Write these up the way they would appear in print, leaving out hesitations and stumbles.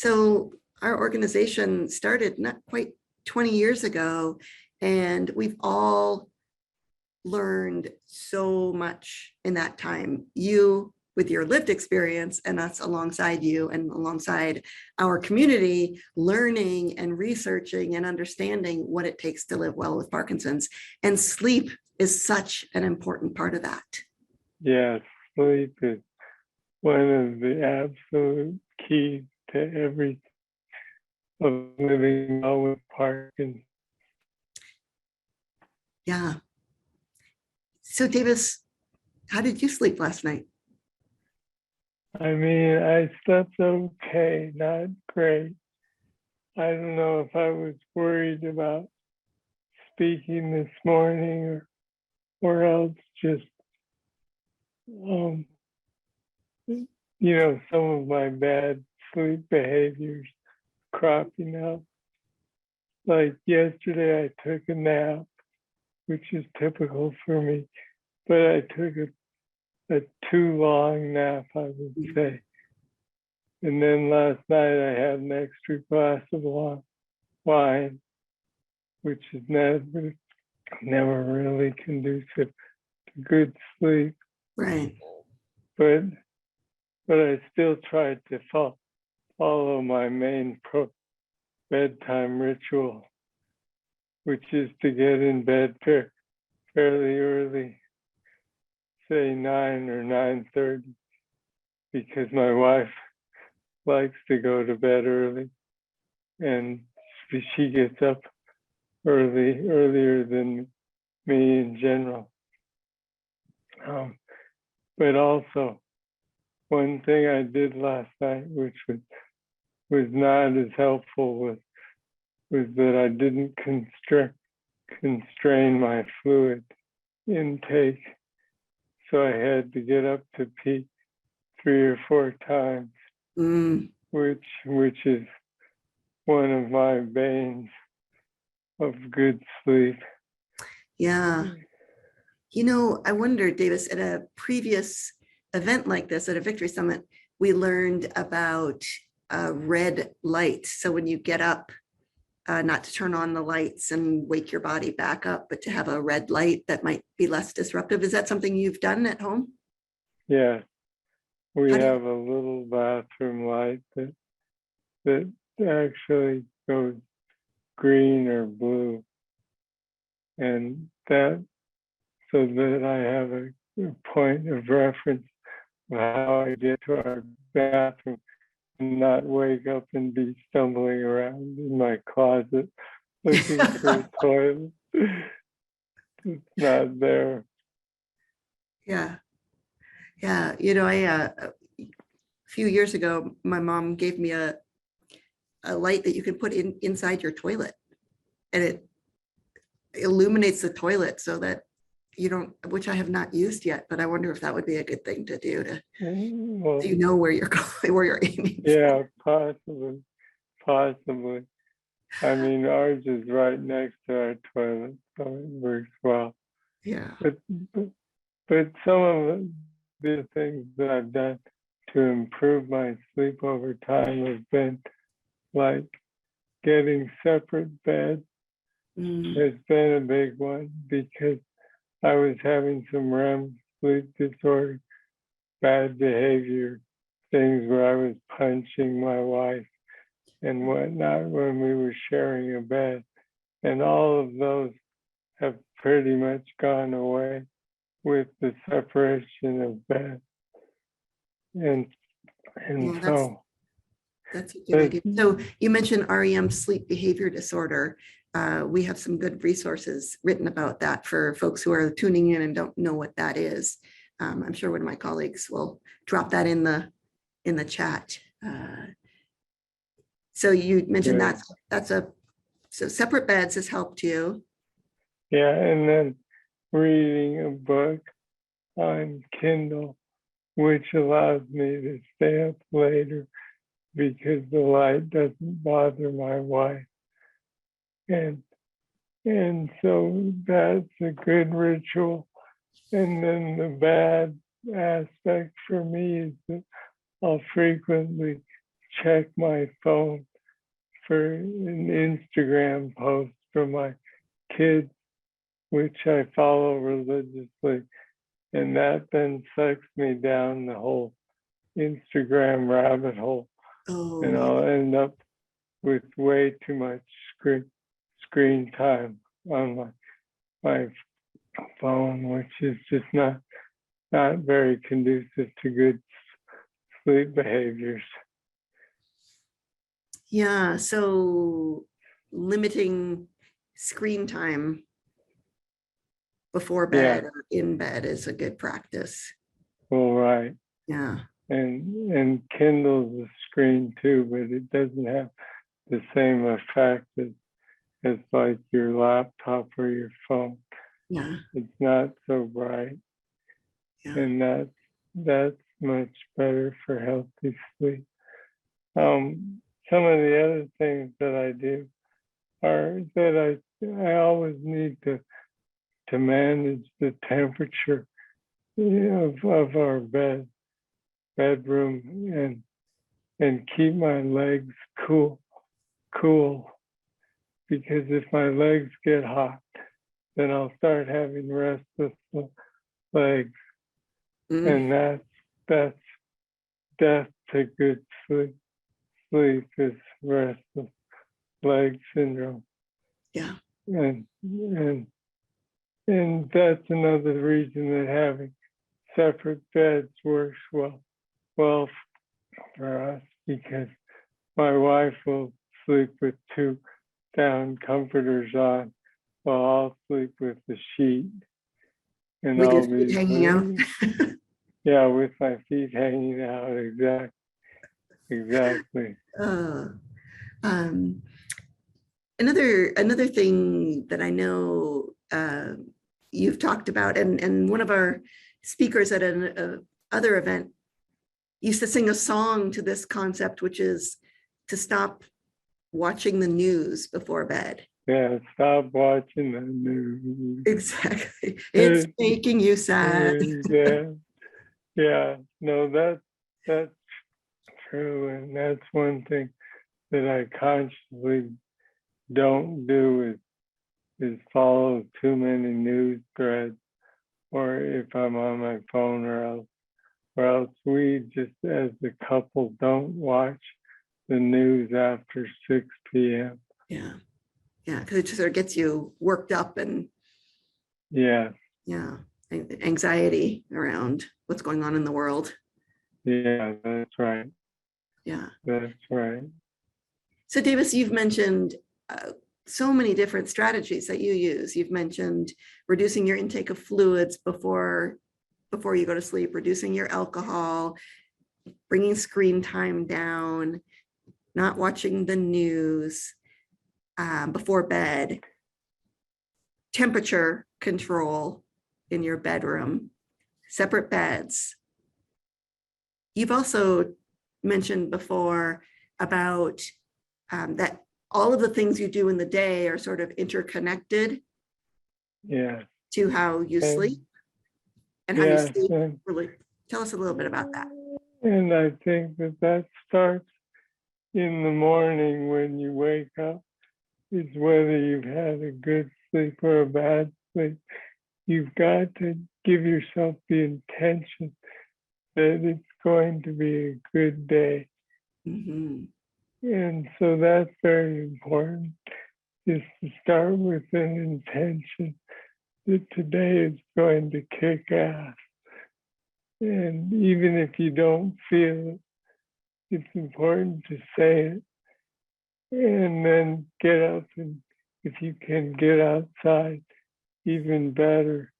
So our organization started not quite 20 years ago, and we've all learned so much in that time. You with your lived experience and us alongside you and alongside our community, learning and researching and understanding what it takes to live well with Parkinson's. And sleep is such an important part of that. Yeah, sleep is one of the absolute keys to every of living well with Parkinson's. Yeah. So Davis, how did you sleep last night? I mean, I slept okay, not great. I don't know if I was worried about speaking this morning or else just, some of my bad sleep behaviors cropping up. Like yesterday, I took a nap, which is typical for me, but I took a too long nap, I would say. And then last night I had an extra glass of wine, which is never really conducive to good sleep. Right. But I still tried to follow my main bedtime ritual, which is to get in bed fairly early, say 9 or 9:30, because my wife likes to go to bed early, and she gets up earlier than me in general. But also, one thing I did last night, which was not as helpful, was that I didn't constrain my fluid intake. So I had to get up to pee 3 or 4 times, which is one of my banes of good sleep. Yeah. I wonder, Davis, at a previous event like this, at a Victory Summit, we learned about red light. So when you get up, not to turn on the lights and wake your body back up, but to have a red light that might be less disruptive. Is that something you've done at home? Yeah, we have a little bathroom light that actually goes green or blue, and that so that I have a point of reference of how I get to our bathroom and not wake up and be stumbling around in my closet looking for a toilet. It's not there. Yeah. A few years ago, my mom gave me a light that you can put inside your toilet, and it illuminates the toilet so that you don't, which I have not used yet, but I wonder if that would be a good thing to do so you know where you're going, where you're aiming. Yeah, possibly. I mean, ours is right next to our toilet, so it works well. Yeah. But some of the things that I've done to improve my sleep over time have been like getting separate beds has been a big one, because I was having some REM sleep disorder, bad behavior, things where I was punching my wife and whatnot when we were sharing a bed. And all of those have pretty much gone away with the separation of bed. And so that's a good idea. So you mentioned REM, sleep behavior disorder. We have some good resources written about that for folks who are tuning in and don't know what that is. I'm sure one of my colleagues will drop that in the chat. So you mentioned so separate beds has helped you. Yeah, and then reading a book on Kindle, which allows me to stay up later because the light doesn't bother my wife. And so that's a good ritual. And then the bad aspect for me is that I'll frequently check my phone for an Instagram post from my kids, which I follow religiously. And that then sucks me down the whole Instagram rabbit hole. Oh, And I'll end up with way too much screen time on my phone, which is just not very conducive to good sleep behaviors. yeah. So limiting screen time before bed or in bed is a good practice. Well, right. Yeah. And Kindle's a screen too, but it doesn't have the same effect as like your laptop or your phone. Yeah. It's not so bright. Yeah. And that's much better for healthy sleep. Some of the other things that I do are that I always need to manage the temperature of our bedroom and keep my legs cool, because if my legs get hot, then I'll start having restless legs, and that's death to good sleep. Sleep is restless leg syndrome. Yeah. And that's another reason that having separate beds works well for us, because my wife will sleep with two down comforters on while I'll sleep with the sheet. And With your I'll feet be hanging out. yeah, with my feet hanging out. Exactly. Another thing that I know you've talked about, and one of our speakers at an other event used to sing a song to this concept, which is to stop watching the news before bed. Yeah, stop watching the news. Exactly. It's making you sad. Yeah. No, that's true, and that's one thing that I consciously don't do is follow too many news threads, or if I'm on my phone, or else we just as a couple don't watch the news after 6 p.m. Yeah, because it just sort of gets you worked up and anxiety around what's going on in the world. Yeah, that's right. Yeah, that's right. So Davis, you've mentioned so many different strategies that you use. You've mentioned reducing your intake of fluids before you go to sleep, reducing your alcohol, bringing screen time down, not watching the news before bed, temperature control in your bedroom, separate beds. You've also mentioned before about that all of the things you do in the day are sort of interconnected to how you sleep and how you sleep. Really, tell us a little bit about that. And I think that starts in the morning when you wake up. It's whether you've had a good sleep or a bad sleep. You've got to give yourself the intention that it's going to be a good day. Mm-hmm. And so that's very important, is to start with an intention that today is going to kick ass. And even if you don't feel it, it's important to say it. And then get up, and if you can get outside, even better.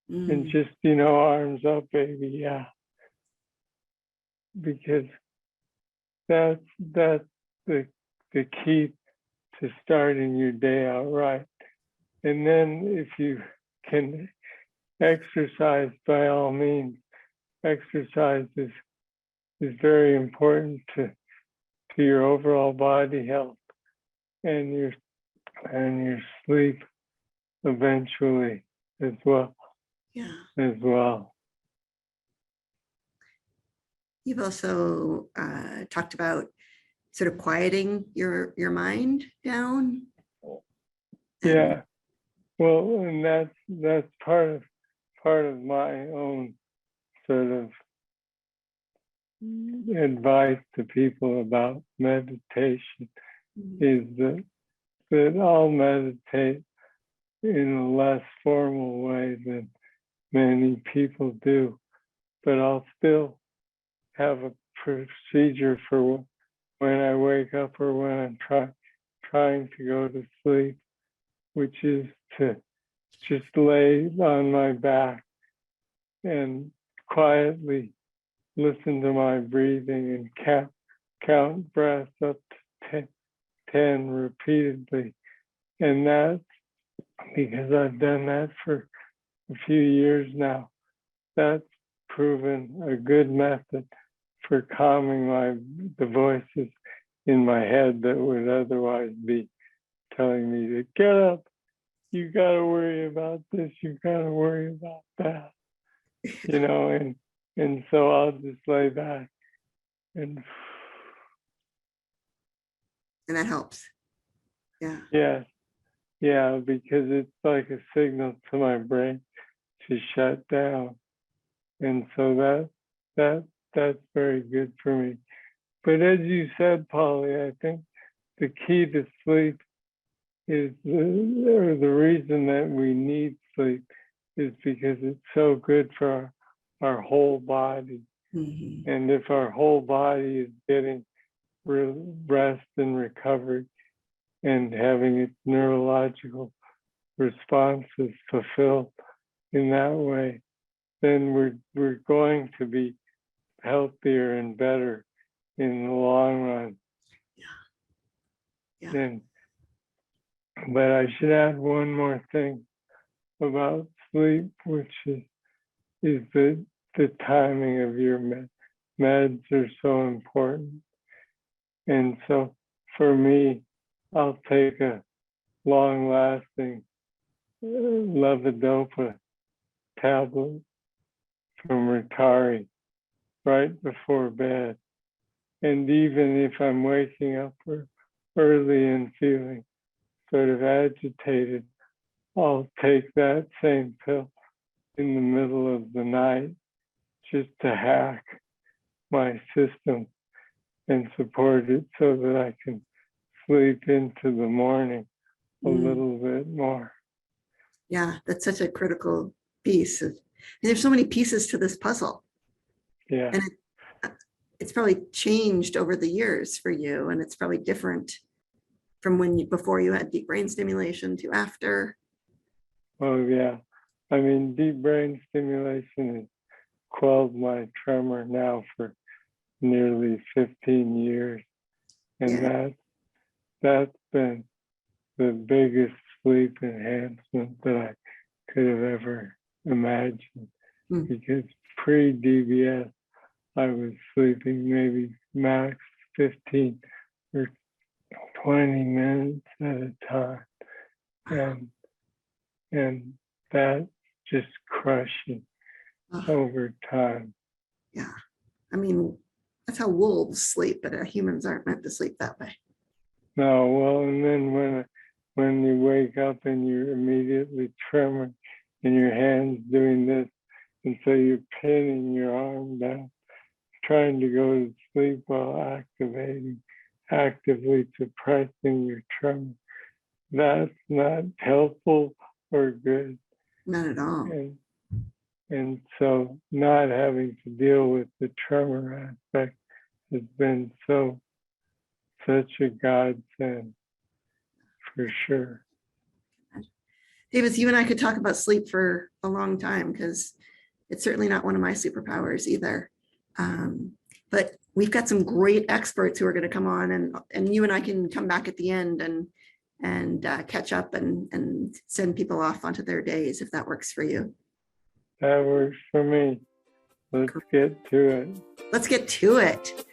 And just, arms up, baby, yeah. Because that's the key to starting your day out right. And then if you can exercise, by all means, exercise is very important to your overall body health and your sleep eventually as well. You've also talked about sort of quieting your mind down. Yeah. Well, and that's part of my own sort of advice to people about meditation is that I'll meditate in a less formal way than many people do, but I'll still have a procedure for when I wake up or when I'm trying to go to sleep, which is to just lay on my back and quietly listen to my breathing and count breaths up to 10 repeatedly. And that's because I've done that for a few years now. That's proven a good method for calming the voices in my head that would otherwise be telling me to get up. You got to worry about this. You got to worry about that. And so I'll just lay back and that helps. Yeah. Yeah, because it's like a signal to my brain to shut down. And so that's very good for me. But as you said, Polly, I think the key to sleep is the reason that we need sleep is because it's so good for our whole body. Mm-hmm. And if our whole body is getting rest and recovery and having its neurological responses fulfilled in that way, then we're going to be healthier and better in the long run. Yeah. But I should add one more thing about sleep, which is that the timing of your meds are so important. And so for me, I'll take a long-lasting levodopa tablet from Ritari right before bed. And even if I'm waking up early and feeling sort of agitated, I'll take that same pill in the middle of the night just to hack my system and support it so that I can sleep into the morning a little bit more. Yeah, that's such a critical piece. And there's so many pieces to this puzzle. Yeah. And it's probably changed over the years for you, and it's probably different from before you had deep brain stimulation to after. Oh yeah. I mean, deep brain stimulation has quelled my tremor now for nearly 15 years. And that's been the biggest sleep enhancement that I could have ever imagined. Because pre-DBS, I was sleeping maybe max 15 or 20 minutes at a time. And that's just crushing over time. Yeah. I mean, that's how wolves sleep, but humans aren't meant to sleep that way. No, well, and then when you wake up and you're immediately trembling and your hand's doing this, and so you're pinning your arm down, trying to go to sleep while actively suppressing your tremor. That's not helpful or good. Not at all. And so not having to deal with the tremor aspect has been such a godsend for sure. Davis, you and I could talk about sleep for a long time because it's certainly not one of my superpowers either. But we've got some great experts who are going to come on, and you and I can come back at the end and catch up and send people off onto their days if that works for you. That works for me. Let's get to it. Let's get to it.